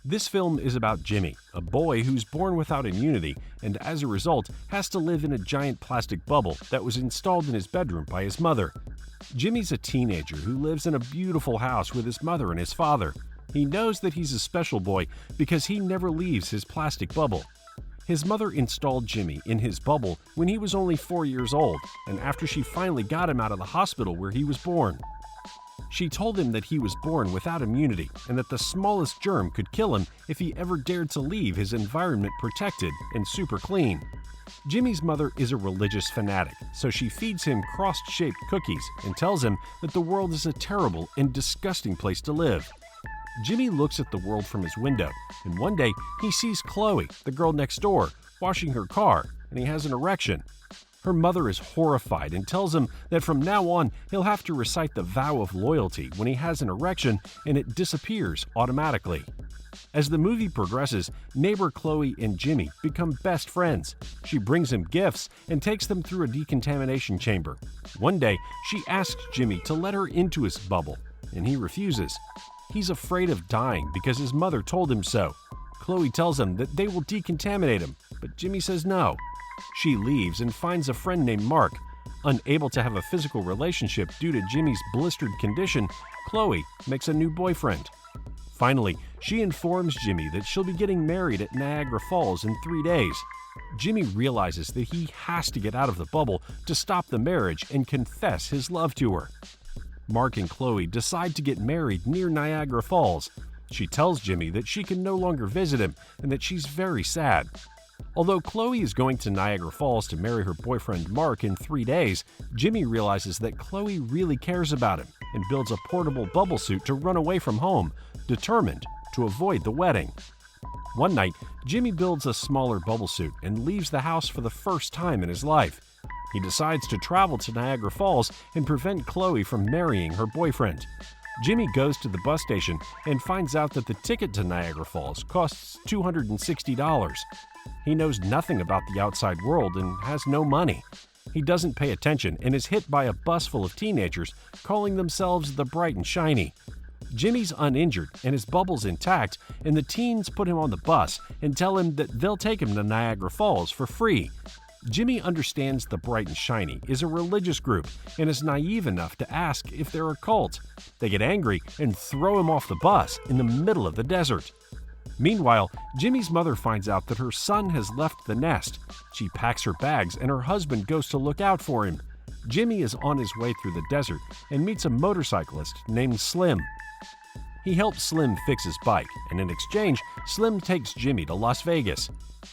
This film is about Jimmy, a boy who's born without immunity and as a result has to live in a giant plastic bubble that was installed in his bedroom by his mother. Jimmy's a teenager who lives in a beautiful house with his mother and his father. He knows that he's a special boy because he never leaves his plastic bubble. His mother installed Jimmy in his bubble when he was only 4 years old and after she finally got him out of the hospital where he was born. She told him that he was born without immunity and that the smallest germ could kill him if he ever dared to leave his environment protected and super clean. Jimmy's mother is a religious fanatic, so she feeds him cross-shaped cookies and tells him that the world is a terrible and disgusting place to live. Jimmy looks at the world from his window, and one day he sees Chloe, the girl next door, washing her car, and he has an erection. Her mother is horrified and tells him that from now on he'll have to recite the vow of loyalty when he has an erection and it disappears automatically. As the movie progresses, neighbor Chloe and Jimmy become best friends. She brings him gifts and takes them through a decontamination chamber. One day, she asks Jimmy to let her into his bubble, and he refuses. He's afraid of dying because his mother told him so. Chloe tells him that they will decontaminate him, but Jimmy says no. She leaves and finds a friend named Mark. Unable to have a physical relationship due to Jimmy's blistered condition, Chloe makes a new boyfriend. Finally, she informs Jimmy that she'll be getting married at Niagara Falls in 3 days. Jimmy realizes that he has to get out of the bubble to stop the marriage and confess his love to her. Mark and Chloe decide to get married near Niagara Falls. She tells Jimmy that she can no longer visit him and that she's very sad. Although Chloe is going to Niagara Falls to marry her boyfriend Mark in 3 days, Jimmy realizes that Chloe really cares about him and builds a portable bubble suit to run away from home, determined to avoid the wedding. One night, Jimmy builds a smaller bubble suit and leaves the house for the first time in his life. He decides to travel to Niagara Falls and prevent Chloe from marrying her boyfriend. Jimmy goes to the bus station and finds out that the ticket to Niagara Falls costs $260. He knows nothing about the outside world and has no money. He doesn't pay attention and is hit by a bus full of teenagers calling themselves the Bright and Shiny. Jimmy's uninjured and his bubble's intact, and the teens put him on the bus and tell him that they'll take him to Niagara Falls for free. Jimmy understands the Bright and Shiny is a religious group and is naive enough to ask if they're a cult. They get angry and throw him off the bus in the middle of the desert. Meanwhile, Jimmy's mother finds out that her son has left the nest. She packs her bags and her husband goes to look out for him. Jimmy is on his way through the desert and meets a motorcyclist named Slim. He helps Slim fix his bike, and in exchange, Slim takes Jimmy to Las Vegas.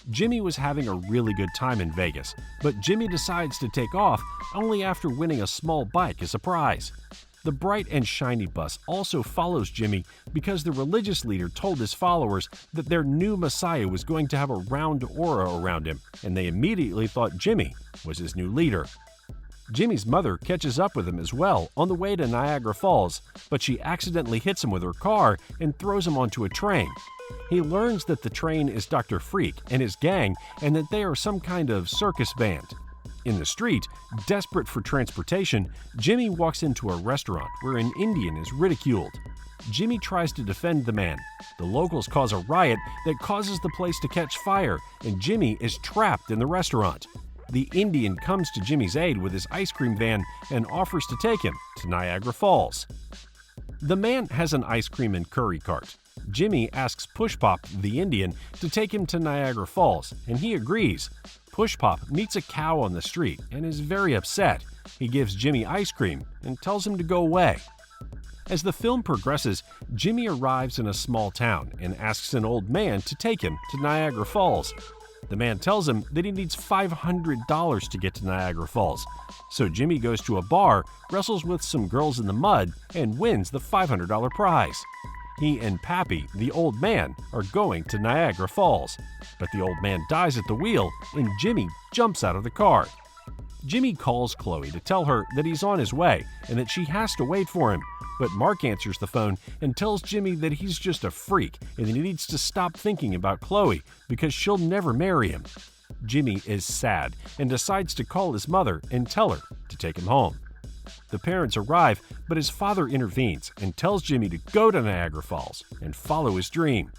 Jimmy was having a really good time in Vegas, but Jimmy decides to take off only after winning a small bike as a prize. The Bright and Shiny bus also follows Jimmy because the religious leader told his followers that their new Messiah was going to have a round aura around him, and they immediately thought Jimmy was his new leader. Jimmy's mother catches up with him as well on the way to Niagara Falls, but she accidentally hits him with her car and throws him onto a train. He learns that the train is Dr. Freak and his gang and that they are some kind of circus band. In the street, desperate for transportation, Jimmy walks into a restaurant where an Indian is ridiculed. Jimmy tries to defend the man. The locals cause a riot that causes the place to catch fire, and Jimmy is trapped in the restaurant. The Indian comes to Jimmy's aid with his ice cream van and offers to take him to Niagara Falls. The man has an ice cream and curry cart. Jimmy asks Push Pop, the Indian, to take him to Niagara Falls, and he agrees. Push Pop meets a cow on the street and is very upset. He gives Jimmy ice cream and tells him to go away. As the film progresses, Jimmy arrives in a small town and asks an old man to take him to Niagara Falls. The man tells him that he needs $500 to get to Niagara Falls. So Jimmy goes to a bar, wrestles with some girls in the mud, and wins the $500 prize. He and Pappy, the old man, are going to Niagara Falls. But the old man dies at the wheel, and Jimmy jumps out of the car. Jimmy calls Chloe to tell her that he's on his way and that she has to wait for him. But Mark answers the phone and tells Jimmy that he's just a freak and that he needs to stop thinking about Chloe because she'll never marry him. Jimmy is sad and decides to call his mother and tell her to take him home. The parents arrive, but his father intervenes and tells Jimmy to go to Niagara Falls and follow his dream.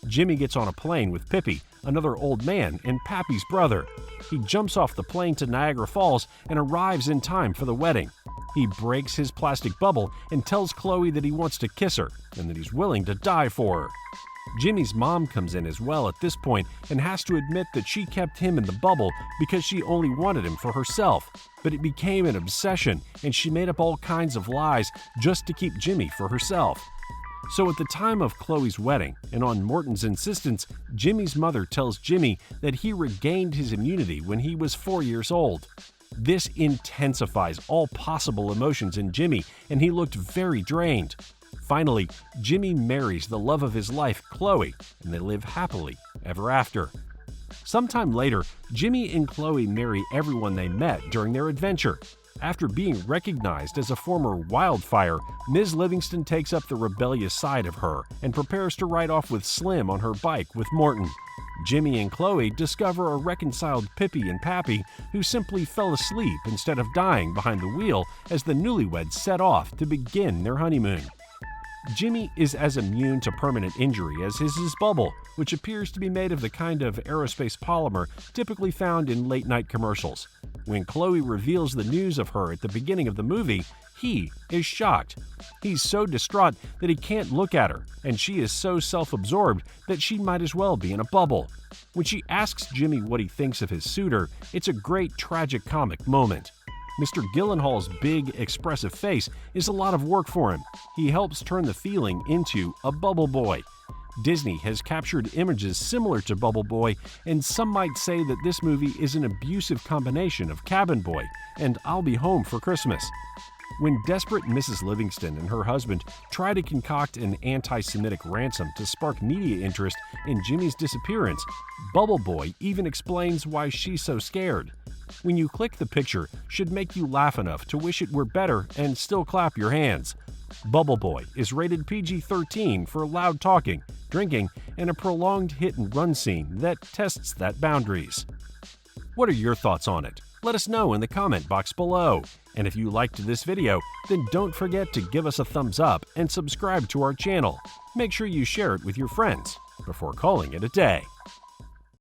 Jimmy gets on a plane with Pippi, another old man, and Pappy's brother. He jumps off the plane to Niagara Falls and arrives in time for the wedding. He breaks his plastic bubble and tells Chloe that he wants to kiss her and that he's willing to die for her. Jimmy's mom comes in as well at this point and has to admit that she kept him in the bubble because she only wanted him for herself. But it became an obsession and she made up all kinds of lies just to keep Jimmy for herself. So at the time of Chloe's wedding, and on Morton's insistence, Jimmy's mother tells Jimmy that he regained his immunity when he was 4 years old. This intensifies all possible emotions in Jimmy, and he looked very drained. Finally, Jimmy marries the love of his life, Chloe, and they live happily ever after. Sometime later, Jimmy and Chloe marry everyone they met during their adventure. After being recognized as a former wildfire, Ms. Livingston takes up the rebellious side of her and prepares to ride off with Slim on her bike with Morton. Jimmy and Chloe discover a reconciled Pippi and Pappy who simply fell asleep instead of dying behind the wheel as the newlyweds set off to begin their honeymoon. Jimmy is as immune to permanent injury as is his bubble, which appears to be made of the kind of aerospace polymer typically found in late-night commercials. When Chloe reveals the news of her at the beginning of the movie, he is shocked. He's so distraught that he can't look at her, and she is so self-absorbed that she might as well be in a bubble. When she asks Jimmy what he thinks of his suitor, it's a great tragic-comic moment. Mr. Gyllenhaal's big, expressive face is a lot of work for him. He helps turn the feeling into a Bubble Boy. Disney has captured images similar to Bubble Boy, and some might say that this movie is an abusive combination of Cabin Boy and I'll Be Home for Christmas. When desperate Mrs. Livingston and her husband try to concoct an anti-Semitic ransom to spark media interest in Jimmy's disappearance, Bubble Boy even explains why she's so scared. When you click the picture, should make you laugh enough to wish it were better and still clap your hands. Bubble Boy is rated PG-13 for loud talking, drinking, and a prolonged hit-and-run scene that tests that boundaries. What are your thoughts on it? Let us know in the comment box below. And if you liked this video, then don't forget to give us a thumbs up and subscribe to our channel. Make sure you share it with your friends before calling it a day.